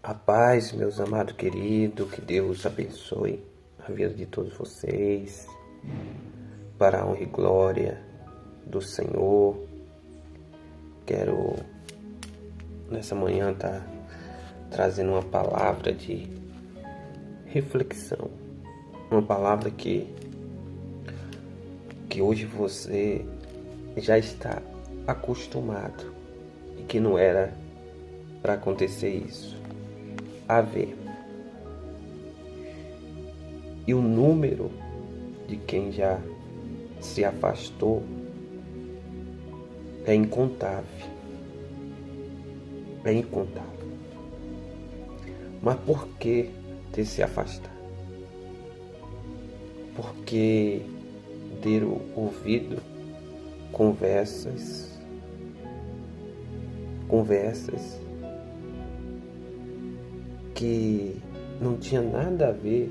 A paz, meus amados queridos, que Deus abençoe a vida de todos vocês, para a honra e glória do Senhor. Quero, nessa manhã, estar trazendo uma palavra de reflexão, uma palavra que hoje você já está acostumado e que não era para acontecer isso. A ver. E o número de quem já se afastou é incontável. É incontável. Mas por que ter se afastado? Porque deram ouvido conversas que não tinha nada a ver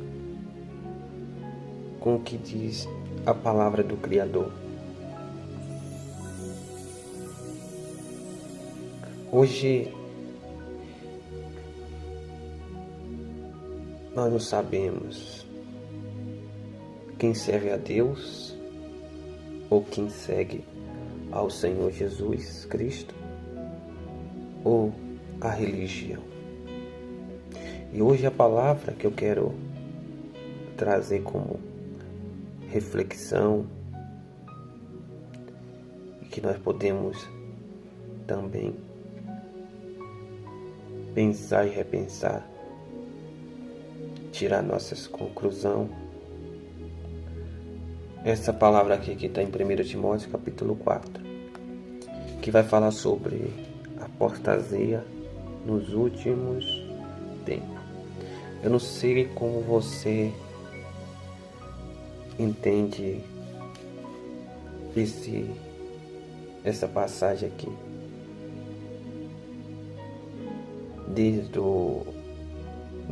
com o que diz a palavra do Criador. Hoje nós não sabemos quem serve a Deus ou quem segue ao Senhor Jesus Cristo ou a religião. E hoje a palavra que eu quero trazer como reflexão e que nós podemos também pensar e repensar, tirar nossas conclusões. Essa palavra aqui que está em 1 Timóteo capítulo 4, que vai falar sobre a apostasia nos últimos tempos. Eu não sei como você entende essa passagem aqui. Desde do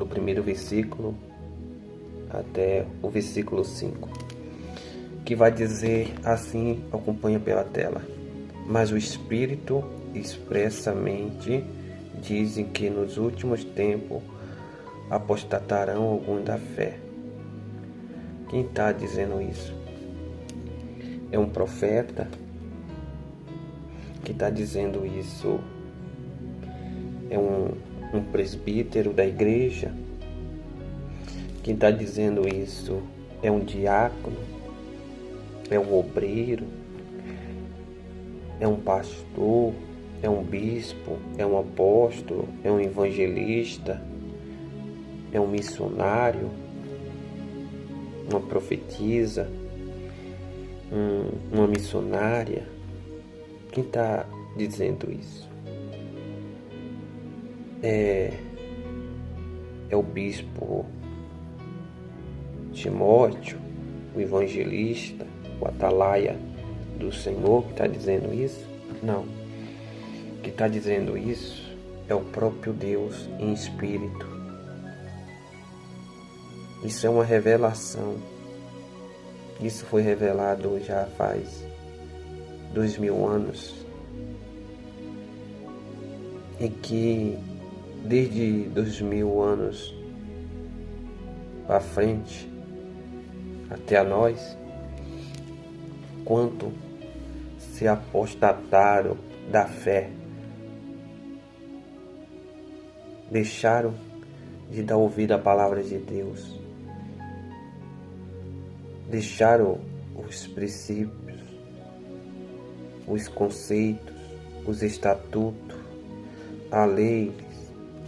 primeiro versículo até o versículo 5. Que vai dizer assim, acompanha pela tela. Mas o Espírito expressamente dizem que nos últimos tempos apostatarão alguns da fé. Quem está dizendo isso? É um profeta que está dizendo isso? É um presbítero da igreja? Quem está dizendo isso é um diácono? É um obreiro? É um pastor? É um bispo? É um apóstolo? É um evangelista? É um missionário? Uma profetisa? Uma missionária? Quem está dizendo isso? É o bispo Timóteo, o evangelista, o atalaia do Senhor que está dizendo isso? Não. O que está dizendo isso é o próprio Deus em espírito. Isso é uma revelação. Isso foi revelado já faz 2000 anos. E que desde 2000 anos para frente, até a nós, quanto se apostataram da fé, deixaram de dar ouvido à palavra de Deus, deixaram os princípios, os conceitos, os estatutos, a lei,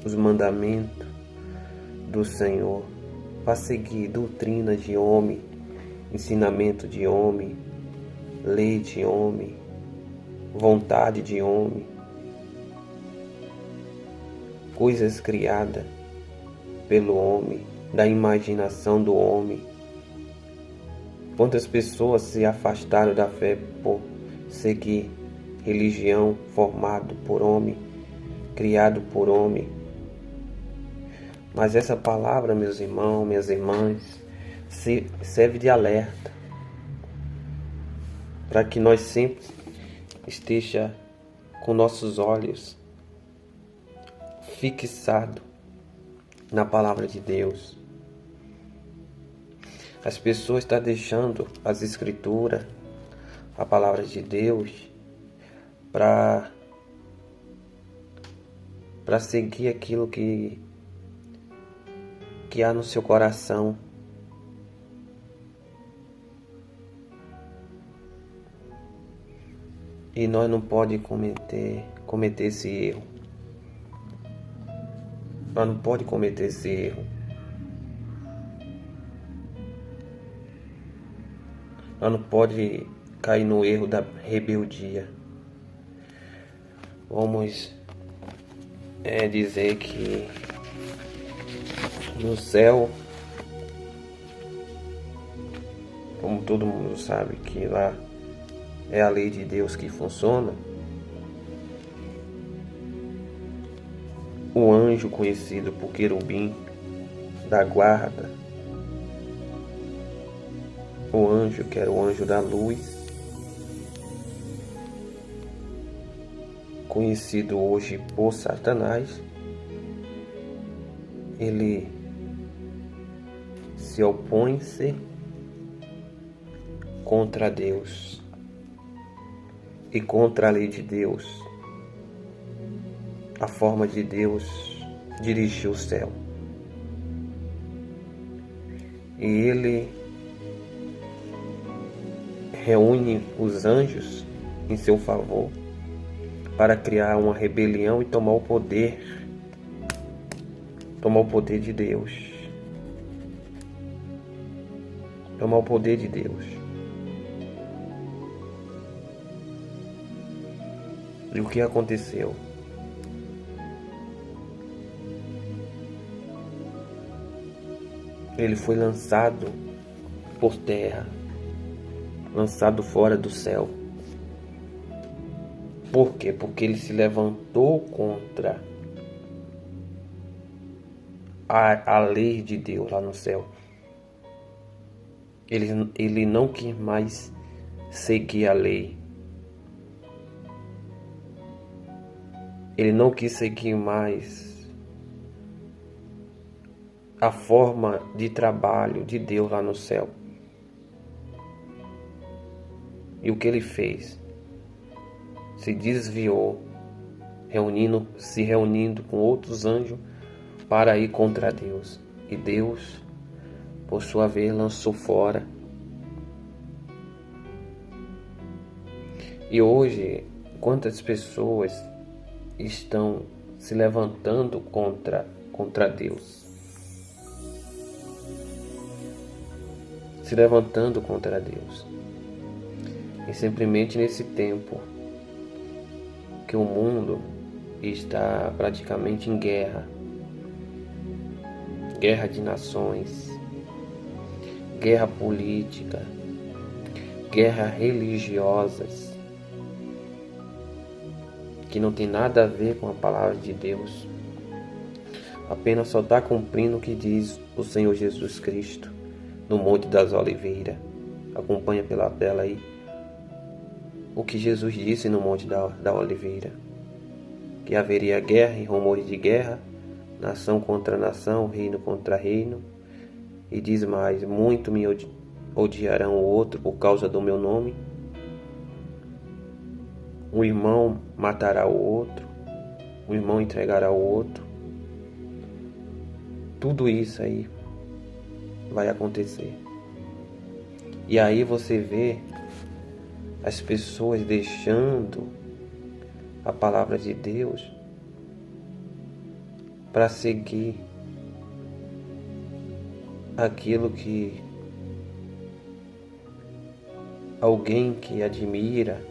os mandamentos do Senhor, para seguir doutrina de homem, ensinamento de homem, lei de homem, vontade de homem, coisas criadas pelo homem, da imaginação do homem. Quantas pessoas se afastaram da fé por seguir religião formada por homem, criado por homem. Mas essa palavra, meus irmãos, minhas irmãs, serve de alerta para que nós sempre esteja com nossos olhos fixados na palavra de Deus. As pessoas estão deixando as escrituras, a palavra de Deus, para seguir aquilo que há no seu coração. E nós não podemos cometer esse erro. Nós não podemos cometer esse erro. Nós não podemos cair no erro da rebeldia. Vamos dizer que no céu, como todo mundo sabe que lá é a lei de Deus que funciona, o anjo conhecido por querubim da guarda, o anjo que era o anjo da luz, conhecido hoje por Satanás, ele se opõe-se contra Deus e contra a lei de Deus, a forma de Deus dirigir o céu. E ele reúne os anjos em seu favor para criar uma rebelião e tomar o poder de Deus. Tomar o poder de Deus. E o que aconteceu? Ele foi lançado por terra, lançado fora do céu. Por quê? Porque ele se levantou contra a lei de Deus lá no céu. Ele não quis mais seguir a lei. Ele não quis seguir mais a forma de trabalho de Deus lá no céu. E o que ele fez? Se desviou, se reunindo com outros anjos para ir contra Deus. E Deus, por sua vez, lançou fora. E hoje, quantas pessoas estão se levantando contra Deus? Se levantando contra Deus. E simplesmente nesse tempo que o mundo está praticamente em guerra. Guerra de nações, guerra política, guerra religiosas, que não tem nada a ver com a palavra de Deus. Apenas só está cumprindo o que diz o Senhor Jesus Cristo no Monte das Oliveiras. Acompanha pela tela aí o que Jesus disse no Monte da Oliveira, que haveria guerra e rumores de guerra, nação contra nação, reino contra reino, e diz mais: muito me odiarão o outro por causa do meu nome, um irmão matará o outro, um irmão entregará o outro. Tudo isso aí vai acontecer. E aí você vê as pessoas deixando a palavra de Deus para seguir aquilo que alguém que admira,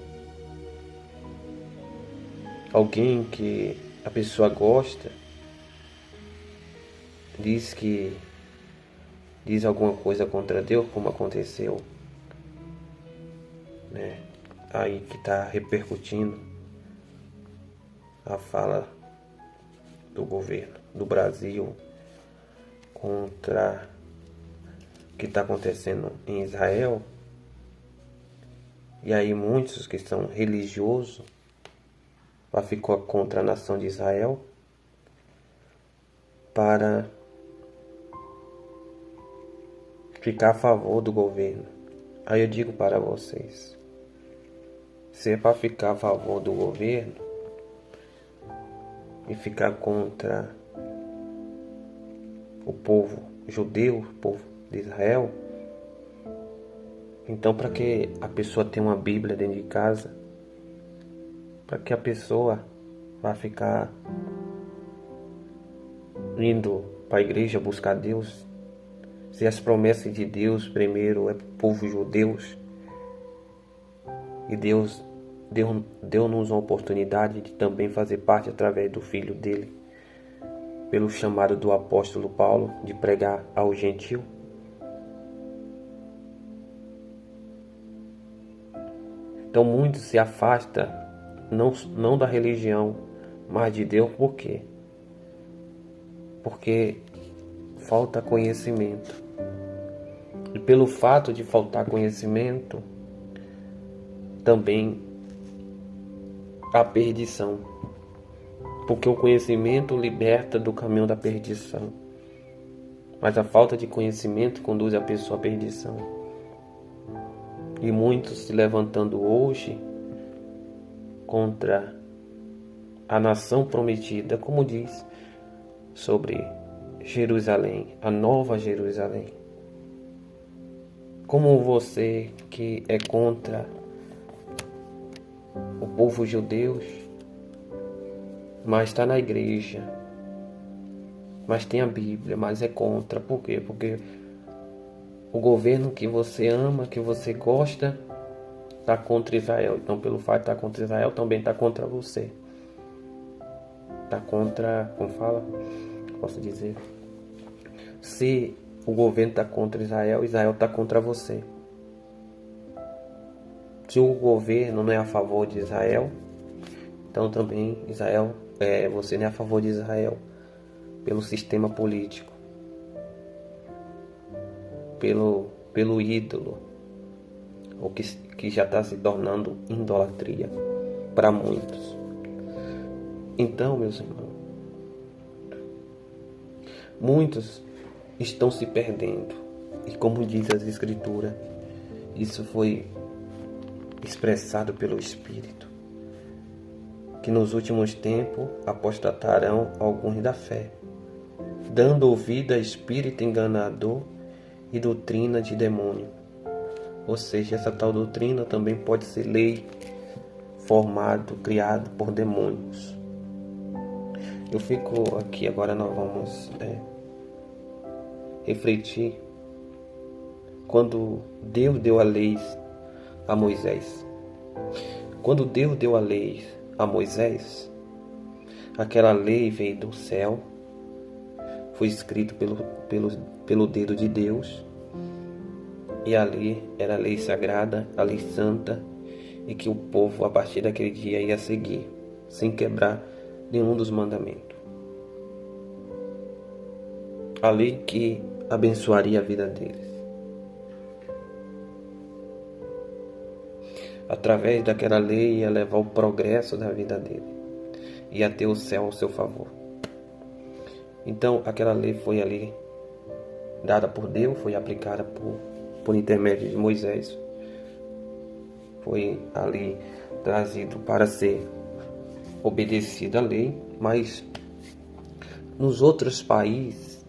alguém que a pessoa gosta, diz alguma coisa contra Deus, como aconteceu, né? Aí que está repercutindo a fala do governo do Brasil contra o que está acontecendo em Israel. E aí muitos que são religiosos ficou contra a nação de Israel para ficar a favor do governo. Aí eu digo para vocês, se é para ficar a favor do governo e ficar contra o povo judeu, o povo de Israel, então para que a pessoa tenha uma Bíblia dentro de casa? Para que a pessoa vá ficar indo para a igreja buscar Deus? Se as promessas de Deus primeiro é para o povo judeu, e Deus deu-nos uma oportunidade de também fazer parte através do Filho dele, pelo chamado do apóstolo Paulo de pregar ao gentil. Então muitos se afastam não da religião, mas de Deus. Por quê? Porque falta conhecimento. E pelo fato de faltar conhecimento, também a perdição. Porque o conhecimento liberta do caminho da perdição, mas a falta de conhecimento conduz a pessoa à perdição. E muitos se levantando hoje contra a nação prometida, como diz sobre Jerusalém, a nova Jerusalém. Como você que é contra o povo judeu, mas está na igreja, mas tem a Bíblia, mas é contra. Por quê? Porque o governo que você ama, que você gosta, está contra Israel. Então, pelo fato de estar contra Israel, também está contra você. Está contra, como fala? Posso dizer, se o governo está contra Israel, Israel está contra você. Se o governo não é a favor de Israel, então também você não é a favor de Israel, pelo sistema político, pelo ídolo, o que já está se tornando idolatria para muitos. Então, meus irmãos, muitos estão se perdendo. E como diz as Escrituras, isso foi expressado pelo Espírito, que nos últimos tempos apostatarão alguns da fé, dando ouvido a espírito enganador e doutrina de demônio. Ou seja, essa tal doutrina também pode ser lei criado por demônios. Eu fico aqui, agora nós vamos refletir quando Deus deu a lei a Moisés. Quando Deus deu a lei a Moisés, aquela lei veio do céu, foi escrito pelo dedo de Deus, e ali era a lei sagrada, a lei santa, e que o povo a partir daquele dia ia seguir, sem quebrar nenhum dos mandamentos. A lei que abençoaria a vida deles. Através daquela lei ia levar o progresso da vida dele, ia ter o céu ao seu favor. Então aquela lei foi ali dada por Deus, foi aplicada por intermédio de Moisés, foi ali trazido para ser obedecida a lei. Mas nos outros países,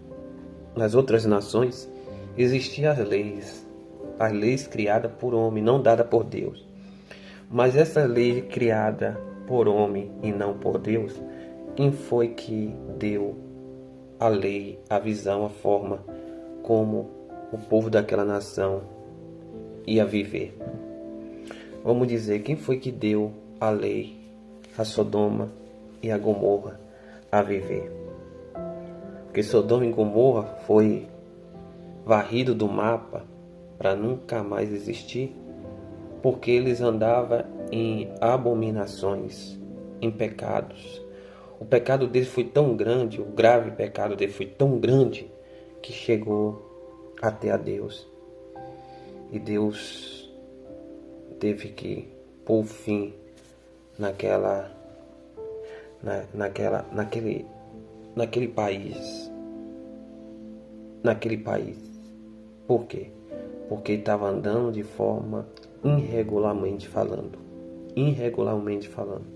nas outras nações, existiam as leis criadas por homem, não dadas por Deus. Mas essa lei criada por homem e não por Deus, quem foi que deu a lei, a visão, a forma como o povo daquela nação ia viver? Vamos dizer, quem foi que deu a lei a Sodoma e a Gomorra a viver? Porque Sodoma e Gomorra foi varrido do mapa para nunca mais existir, porque eles andavam em abominações, em pecados. O pecado deles foi tão grande, o grave pecado deles foi tão grande, que chegou até a Deus. E Deus teve que pôr fim naquele país. Por quê? Porque estava andando de forma irregularmente falando. Irregularmente falando.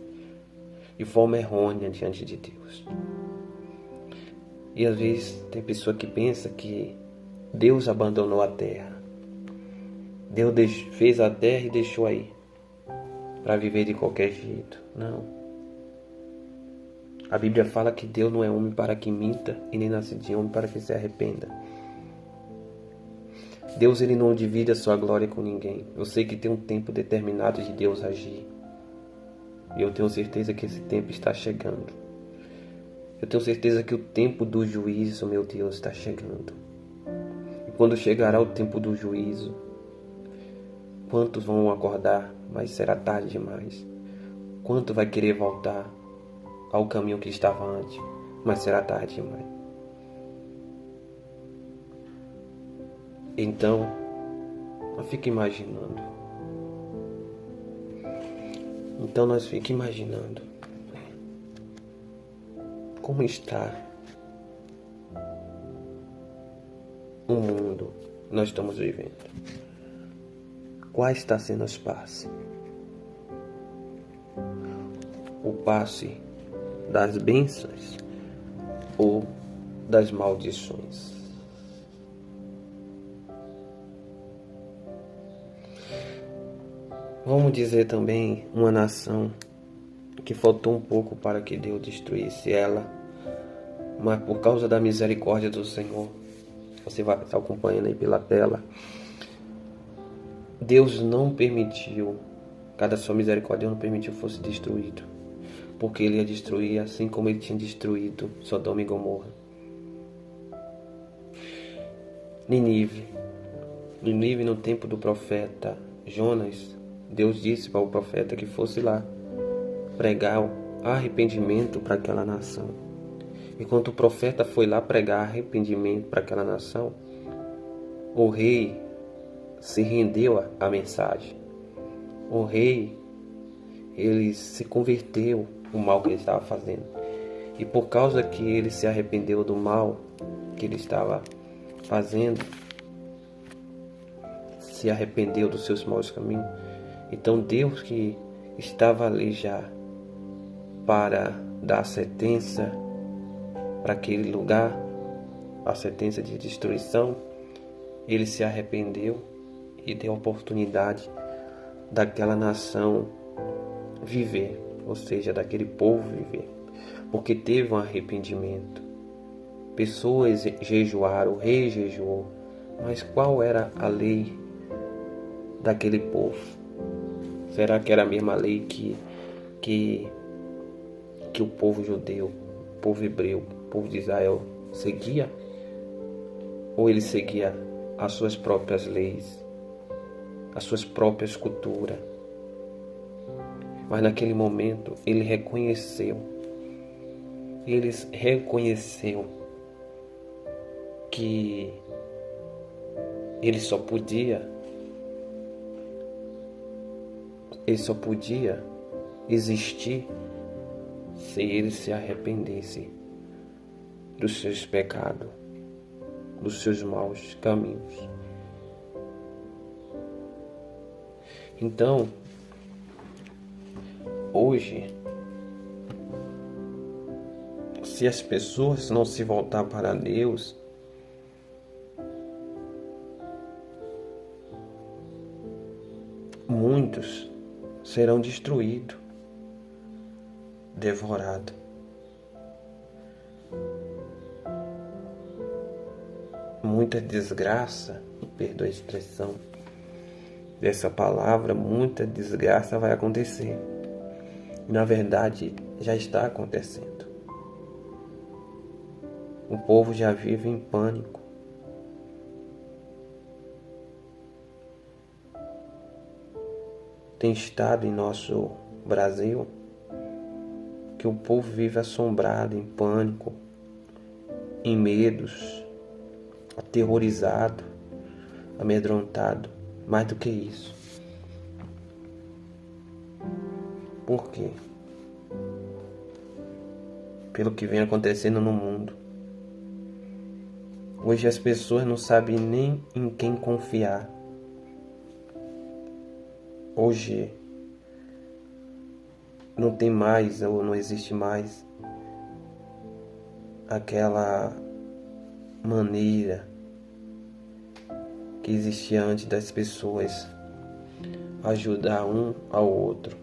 De forma errônea diante de Deus. E às vezes tem pessoa que pensa que Deus abandonou a terra. Deus fez a terra e deixou aí para viver de qualquer jeito. Não. A Bíblia fala que Deus não é homem para que minta e nem nasce de homem para que se arrependa. Deus, ele não divide a sua glória com ninguém. Eu sei que tem um tempo determinado de Deus agir. E eu tenho certeza que esse tempo está chegando. Eu tenho certeza que o tempo do juízo, meu Deus, está chegando. E quando chegará o tempo do juízo, quantos vão acordar, mas será tarde demais. Quanto vai querer voltar ao caminho que estava antes, mas será tarde demais. Então, eu fico imaginando. Como está o mundo que nós estamos vivendo. Qual está sendo os passes? O passe das bênçãos ou das maldições? Vamos dizer também uma nação que faltou um pouco para que Deus destruísse ela, mas por causa da misericórdia do Senhor, você vai estar acompanhando aí pela tela, Deus não permitiu, cada sua misericórdia, Deus não permitiu que fosse destruído, porque Ele ia destruir assim como Ele tinha destruído Sodoma e Gomorra. Nínive, no tempo do profeta Jonas, Deus disse para o profeta que fosse lá pregar arrependimento para aquela nação. Enquanto o profeta foi lá pregar arrependimento para aquela nação, o rei se rendeu à mensagem. O rei, ele se converteu ao mal que ele estava fazendo. E por causa que ele se arrependeu do mal que ele estava fazendo, se arrependeu dos seus maus caminhos, então Deus, que estava ali já para dar a sentença para aquele lugar, a sentença de destruição, ele se arrependeu e deu a oportunidade daquela nação viver, ou seja, daquele povo viver, porque teve um arrependimento. Pessoas jejuaram, o rei jejuou, mas qual era a lei daquele povo? Será que era a mesma lei que o povo judeu, o povo hebreu, o povo de Israel seguia? Ou ele seguia as suas próprias leis, as suas próprias culturas? Mas naquele momento eles reconheceu que ele só podia existir se ele se arrependesse dos seus pecados, dos seus maus caminhos. Então, hoje, se as pessoas não se voltar para Deus, muitos serão destruídos, devorados. Muita desgraça, perdoe a expressão dessa palavra, muita desgraça vai acontecer. Na verdade, já está acontecendo. O povo já vive em pânico. Tem estado em nosso Brasil que o povo vive assombrado, em pânico, em medos, aterrorizado, amedrontado. Mais do que isso. Por quê? Pelo que vem acontecendo no mundo. Hoje as pessoas não sabem nem em quem confiar. Hoje não tem mais ou não existe mais aquela maneira que existia antes das pessoas ajudar um ao outro.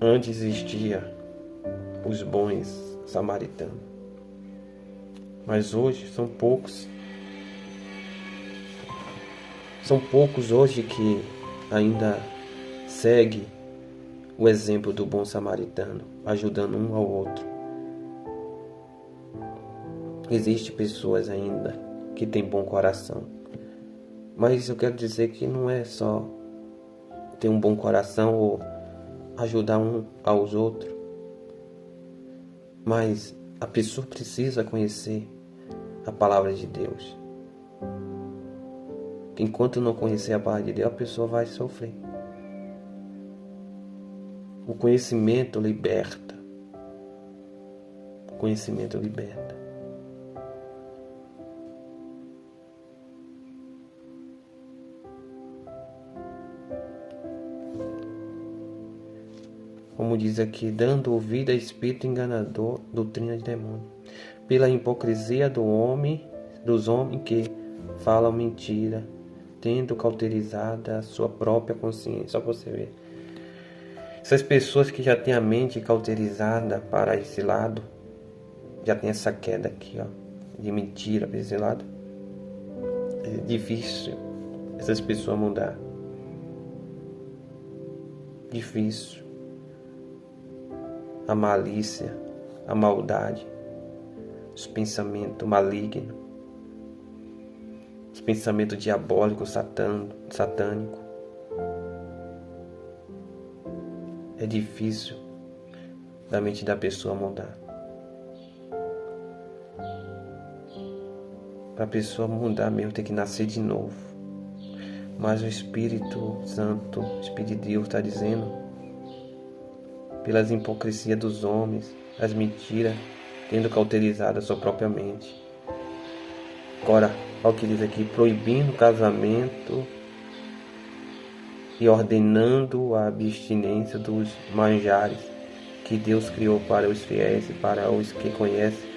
Antes existia os bons samaritanos, mas hoje são poucos. São poucos hoje que ainda seguem o exemplo do bom samaritano, ajudando um ao outro. Existem pessoas ainda que têm bom coração, mas eu quero dizer que não é só ter um bom coração ou ajudar um aos outros, mas a pessoa precisa conhecer a palavra de Deus. Enquanto não conhecer a palavra de Deus, a pessoa vai sofrer. O conhecimento liberta. O conhecimento liberta. Como diz aqui, dando ouvido a espírito enganador, doutrina de demônio, pela hipocrisia dos homens que falam mentira, tendo cauterizada a sua própria consciência. Só para você ver. Essas pessoas que já têm a mente cauterizada para esse lado, já tem essa queda aqui, ó, de mentira para esse lado. É difícil essas pessoas mudar. Difícil. A malícia, a maldade, os pensamentos malignos, os pensamentos diabólicos, satânicos. É difícil da mente da pessoa mudar. Para a pessoa mudar mesmo, tem que nascer de novo. Mas o Espírito Santo, o Espírito de Deus está dizendo, pelas hipocrisias dos homens, as mentiras, tendo cauterizado a sua própria mente. Agora, olha o que diz aqui, proibindo o casamento e ordenando a abstinência dos manjares que Deus criou para os fiéis e para os que conhecem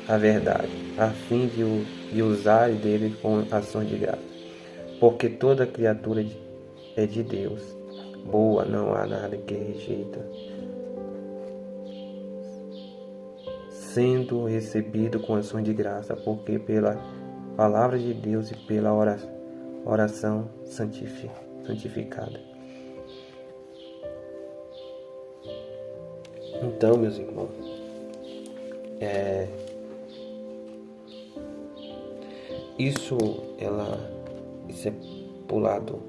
a verdade, a fim de usar dele com ações de graça. Porque toda criatura é de Deus, boa, não há nada que rejeita, sendo recebido com ações de graça, porque pela palavra de Deus e pela oração santificada. Então, meus irmãos, isso é pro lado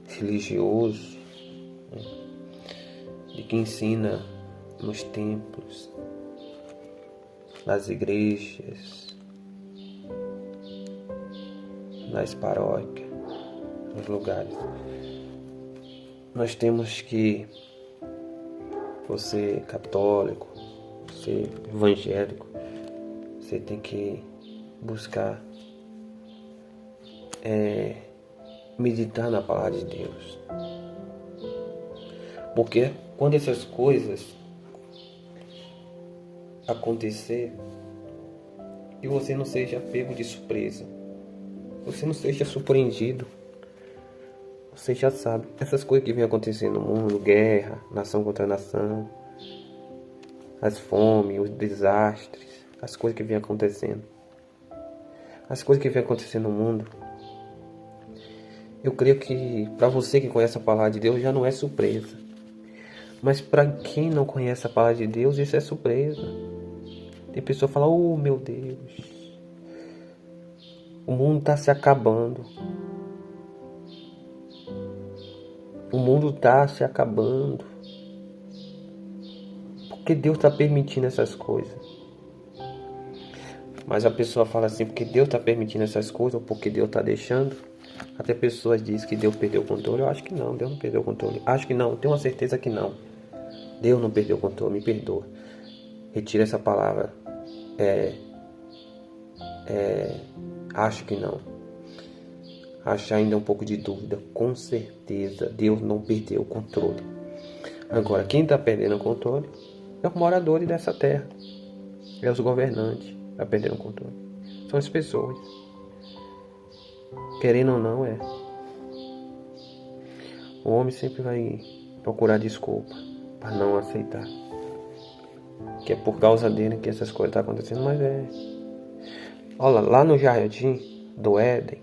religioso, né, de que ensina nos templos, nas igrejas, nas paróquias, nos lugares. Nós temos que, você católico, você evangélico, você tem que buscar meditar na palavra de Deus. Porque quando essas coisas acontecer, que você não seja pego de surpresa, você não seja surpreendido. Você já sabe, essas coisas que vêm acontecendo no mundo, guerra, nação contra nação, as fomes, os desastres, as coisas que vêm acontecendo. As coisas que vêm acontecendo no mundo, eu creio que para você que conhece a palavra de Deus já não é surpresa. Mas para quem não conhece a palavra de Deus, isso é surpresa. Tem pessoa que fala, oh meu Deus, o mundo está se acabando. O mundo está se acabando. Por que Deus está permitindo essas coisas? Mas a pessoa fala assim, porque Deus está permitindo essas coisas, ou porque Deus está deixando. Até pessoas dizem que Deus perdeu o controle. Eu acho que não, Deus não perdeu o controle. Acho que não, tenho uma certeza que não. Deus não perdeu o controle, me perdoa. Retira essa palavra. Acho que não. Acho ainda um pouco de dúvida. Com certeza, Deus não perdeu o controle. Agora, quem está perdendo o controle é os moradores dessa terra. É os governantes que estão perdendo o controle. São as pessoas. Querendo ou não, o homem sempre vai procurar desculpa para não aceitar. Que é por causa dele que essas coisas estão acontecendo, mas olha, lá no jardim do Éden,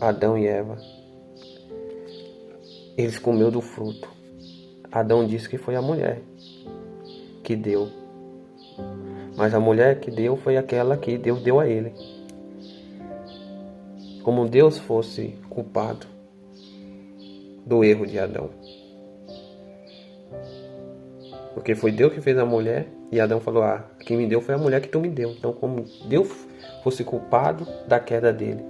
Adão e Eva, eles comeram do fruto. Adão disse que foi a mulher que deu. Mas a mulher que deu foi aquela que Deus deu a ele. Como Deus fosse culpado do erro de Adão. Porque foi Deus que fez a mulher e Adão falou, quem me deu foi a mulher que tu me deu. Então como Deus fosse culpado da queda dele,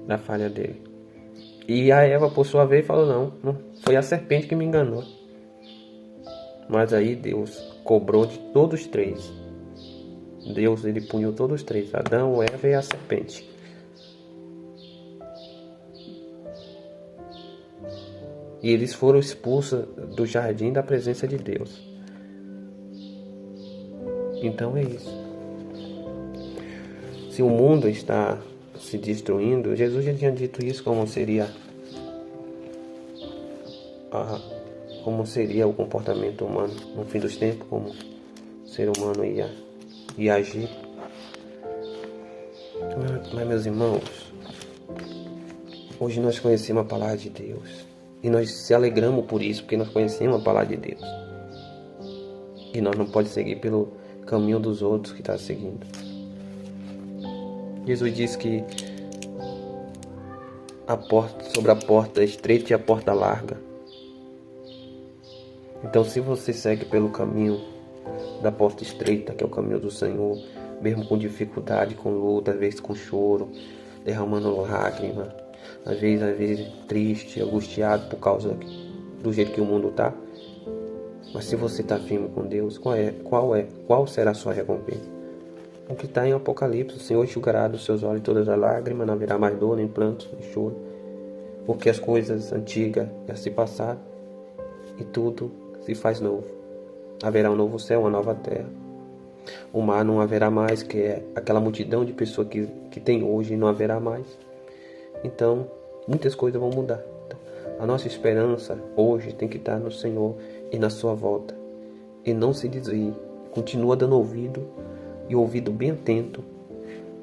da falha dele. E a Eva, por sua vez, falou, não, foi a serpente que me enganou. Mas aí Deus cobrou de todos os três. Deus, ele puniu todos os três, Adão, Eva e a serpente. E eles foram expulsos do jardim da presença de Deus. Então é isso. Se o mundo está se destruindo, Jesus já tinha dito isso, como seria o comportamento humano no fim dos tempos, como o ser humano ia agir. Mas meus irmãos, hoje nós conhecemos a palavra de Deus. E nós se alegramos por isso, porque nós conhecemos a palavra de Deus. E nós não podemos seguir pelo caminho dos outros que estão seguindo. Jesus disse que sobre a porta estreita e a porta larga. Então, se você segue pelo caminho da porta estreita, que é o caminho do Senhor, mesmo com dificuldade, com luta, às vezes com choro, derramando lágrimas, às vezes triste, angustiado por causa do jeito que o mundo está. Mas se você está firme com Deus, qual será a sua recompensa? O que está em Apocalipse: o Senhor enxugará dos seus olhos todas as lágrimas, não haverá mais dor, nem pranto, nem choro, porque as coisas antigas já se passaram e tudo se faz novo. Haverá um novo céu, uma nova terra. O mar não haverá mais, que é aquela multidão de pessoas que tem hoje, não haverá mais. Então, muitas coisas vão mudar. Então, a nossa esperança hoje tem que estar no Senhor e na sua volta. E não se desvie. Continua dando ouvido bem atento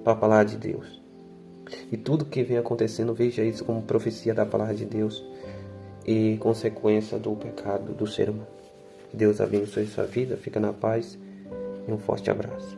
para a palavra de Deus. E tudo que vem acontecendo, veja isso como profecia da palavra de Deus e consequência do pecado do ser humano. Deus abençoe sua vida, fica na paz e um forte abraço.